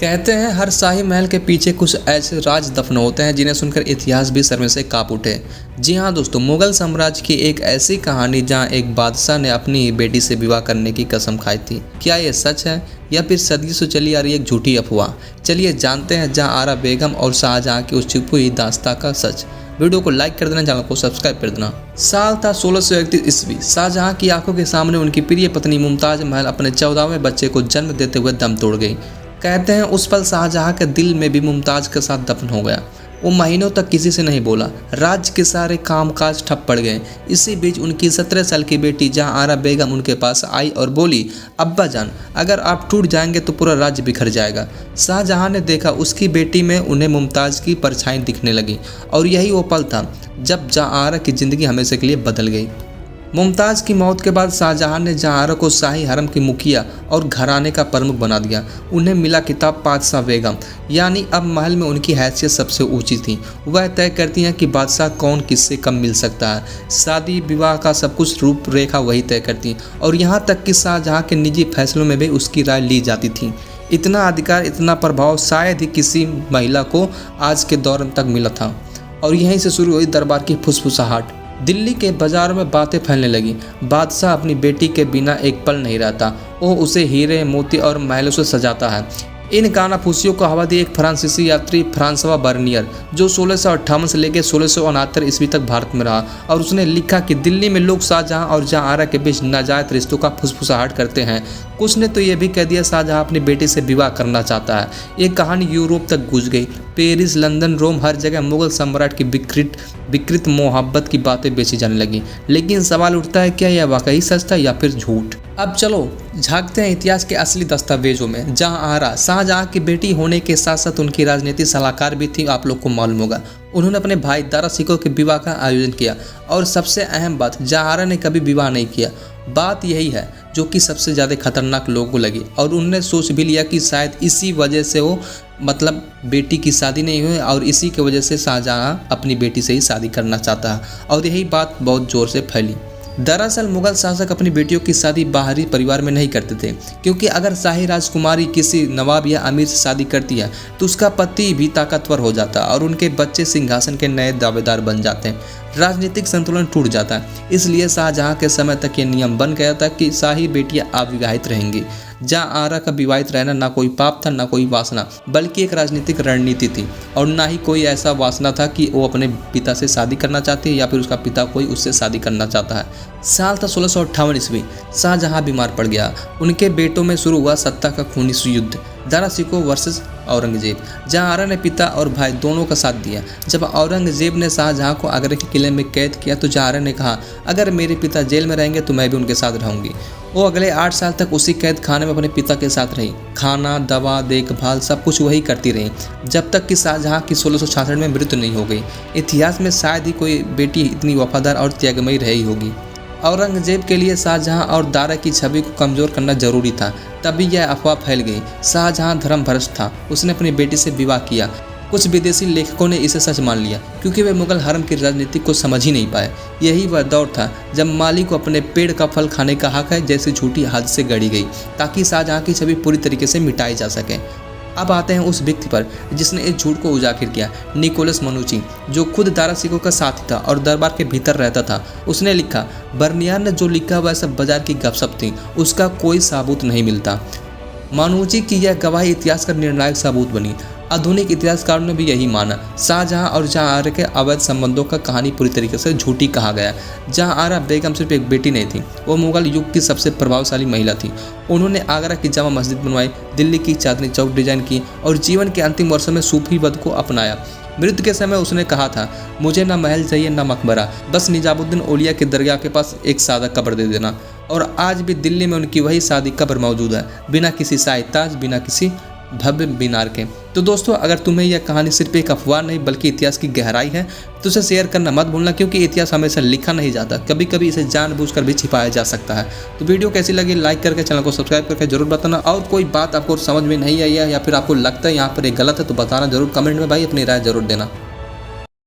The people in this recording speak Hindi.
कहते हैं हर शाही महल के पीछे कुछ ऐसे राज दफन होते हैं जिन्हें सुनकर इतिहास भी शर्म से कांप उठे। जी हाँ दोस्तों, मुगल साम्राज्य की एक ऐसी कहानी जहाँ एक बादशाह ने अपनी बेटी से विवाह करने की कसम खाई थी। क्या ये सच है या फिर सदियों से चली आ रही एक झूठी अफवाह? चलिए जानते हैं जहांआरा बेगम और शाहजहां की उस छुपी हुई दास्तां का सच। वीडियो को लाइक कर देना, चैनल को सब्सक्राइब कर देना। साल था 1631 ईस्वी। शाहजहां की आंखों के सामने उनकी प्रिय पत्नी मुमताज महल अपने 14वें बच्चे को जन्म देते हुए दम तोड़ गई। कहते हैं उस पल शाहजहां के दिल में भी मुमताज के साथ दफन हो गया। वो महीनों तक किसी से नहीं बोला। राज्य के सारे कामकाज ठप पड़ गए। इसी बीच उनकी 17 साल की बेटी जहांआरा बेगम उनके पास आई और बोली, अब्बा जान, अगर आप टूट जाएंगे तो पूरा राज्य बिखर जाएगा। शाहजहां ने देखा उसकी बेटी में उन्हें मुमताज की परछाई दिखने लगी और यही वो पल था जब जहांआरा की जिंदगी हमेशा के लिए बदल गई। मुमताज की मौत के बाद शाहजहां ने जहांआरा को शाही हरम की मुखिया और घराने का प्रमुख बना दिया। उन्हें मिला खिताब पादशाह बेगम, यानी अब महल में उनकी हैसियत सबसे ऊंची थी। वह तय करती हैं कि बादशाह कौन किससे कम मिल सकता है। शादी विवाह का सब कुछ रूपरेखा वही तय करती और यहाँ तक कि शाहजहां के निजी फैसलों में भी उसकी राय ली जाती थी। इतना अधिकार, इतना प्रभाव शायद ही किसी महिला को आज के दौर तक मिला था। और यहीं से शुरू हुई दरबार की फुसफुसाहट। दिल्ली के बाजार में बातें फैलने लगी। बादशाह अपनी बेटी के बिना एक पल नहीं रहता। वो उसे हीरे, मोती और महलों से सजाता है। इन कानाफूसियों को हवा दी एक फ्रांसीसी यात्री फ्रांसवा बर्नियर, जो 1658 से लेकर 1669 ईस्वी तक भारत में रहा। और उसने लिखा कि दिल्ली में लोग शाहजहां और जहांआरा के बीच नाजायज रिश्तों का फुसफुसाहट करते हैं। कुछ ने तो यह भी कह दिया शाहजहां अपनी बेटी से विवाह करना चाहता है। ये कहानी यूरोप तक गूंज गई। पेरिस, लंदन, रोम, हर जगह मुगल सम्राट की विकृत मोहब्बत की बातें बेची जाने लगी। लेकिन सवाल उठता है, क्या यह वाकई सच था या फिर झूठ? अब चलो झांकते हैं इतिहास के असली दस्तावेजों में। जहांआरा शाहजहां की बेटी होने के साथ साथ उनकी राजनीतिक सलाहकार भी थी। आप लोग को मालूम होगा, उन्होंने अपने भाई दारा शिकोह के विवाह का आयोजन किया। और सबसे अहम बात, जहांआरा ने कभी विवाह नहीं किया। बात यही है जो कि सबसे ज़्यादा खतरनाक लोगों को लगी। और उन्होंने सोच भी लिया कि शायद इसी वजह से वो बेटी की शादी नहीं हुई और इसी की वजह से शाहजहां अपनी बेटी से ही शादी करना चाहता है। और यही बात बहुत ज़ोर से फैली। दरअसल मुगल शासक अपनी बेटियों की शादी बाहरी परिवार में नहीं करते थे, क्योंकि अगर शाही राजकुमारी किसी नवाब या अमीर से शादी करती है तो उसका पति भी ताकतवर हो जाता और उनके बच्चे सिंहासन के नए दावेदार बन जाते हैं। राजनीतिक संतुलन टूट जाता है। इसलिए शाहजहां के समय तक ये नियम बन गया था कि शाही बेटियां अविवाहित रहेंगी। जहांआरा का विवाहित रहना ना कोई पाप था, ना कोई वासना, बल्कि एक राजनीतिक रणनीति थी। और ना ही कोई ऐसा वासना था कि वो अपने पिता से शादी करना चाहती है या फिर उसका पिता कोई उससे शादी करना चाहता है। साल था 1658 ईस्वी। शाहजहां बीमार पड़ गया। उनके बेटों में शुरू हुआ सत्ता का खूनी युद्ध, दारा शिकोह वर्सेस औरंगजेब। जहांआरा ने पिता और भाई दोनों का साथ दिया। जब औरंगजेब ने शाहजहां को आगरा के किले में कैद किया तो जहांआरा ने कहा, अगर मेरे पिता जेल में रहेंगे तो मैं भी उनके साथ रहूंगी। वो अगले 8 साल तक उसी कैद खाने में अपने पिता के साथ रही। खाना, दवा, देखभाल सब कुछ वही करती रही, जब तक कि शाहजहां की 1666 में मृत्यु नहीं हो गई। इतिहास में शायद ही कोई बेटी इतनी वफादार और त्यागमयी रही होगी। औरंगजेब के लिए शाहजहां और दारा की छवि को कमज़ोर करना जरूरी था। तभी यह अफवाह फैल गई। शाहजहां धर्मभ्रष्ट था, उसने अपनी बेटी से विवाह किया। कुछ विदेशी लेखकों ने इसे सच मान लिया, क्योंकि वे मुगल हरम की राजनीति को समझ ही नहीं पाए। यही वह दौर था जब माली को अपने पेड़ का फल खाने का हक है जैसी झूठी हद से गढ़ी गई, ताकि शाहजहां की छवि पूरी तरीके से मिटाई जा सके। अब आते हैं उस व्यक्ति पर जिसने इस झूठ को उजागर किया, निकोलस मनुची, जो खुद दारा शिकोह का साथी था और दरबार के भीतर रहता था। उसने लिखा, बर्नियर ने जो लिखा वह सब बाजार की गपशप थी, उसका कोई सबूत नहीं मिलता। मनुची की यह गवाही इतिहास का निर्णायक सबूत बनी। आधुनिक इतिहासकारों ने भी यही माना। शाहजहां और जहांआरा के अवैध संबंधों का कहानी पूरी तरीके से झूठी कहा गया। जहांआरा बेगम सिर्फ एक बेटी नहीं थी, वो मुगल युग की सबसे प्रभावशाली महिला थी। उन्होंने आगरा की जामा मस्जिद बनवाई, दिल्ली की चांदनी चौक डिजाइन की और जीवन के अंतिम वर्षों में सूफी वध को अपनाया। मृत्यु के समय उसने कहा था, मुझे ना महल चाहिए ना मकबरा, बस निजामुद्दीन औलिया के दरगाह के पास एक सादा कब्र दे देना। और आज भी दिल्ली में उनकी वही सादी कब्र मौजूद है, बिना किसी शाही ताज, बिना किसी भव्य मीनार के। तो दोस्तों, अगर तुम्हें यह कहानी सिर्फ एक अफवाह नहीं बल्कि इतिहास की गहराई है तो उसे शेयर करना मत भूलना, क्योंकि इतिहास हमेशा लिखा नहीं जाता, कभी कभी इसे जानबूझकर भी छिपाया जा सकता है। तो वीडियो कैसी लगी लाइक करके चैनल को सब्सक्राइब करके जरूर बताना। और कोई बात आपको समझ में नहीं आई है या फिर आपको लगता है यहाँ पर ये गलत है तो बताना जरूर कमेंट में, भाई अपनी राय जरूर देना।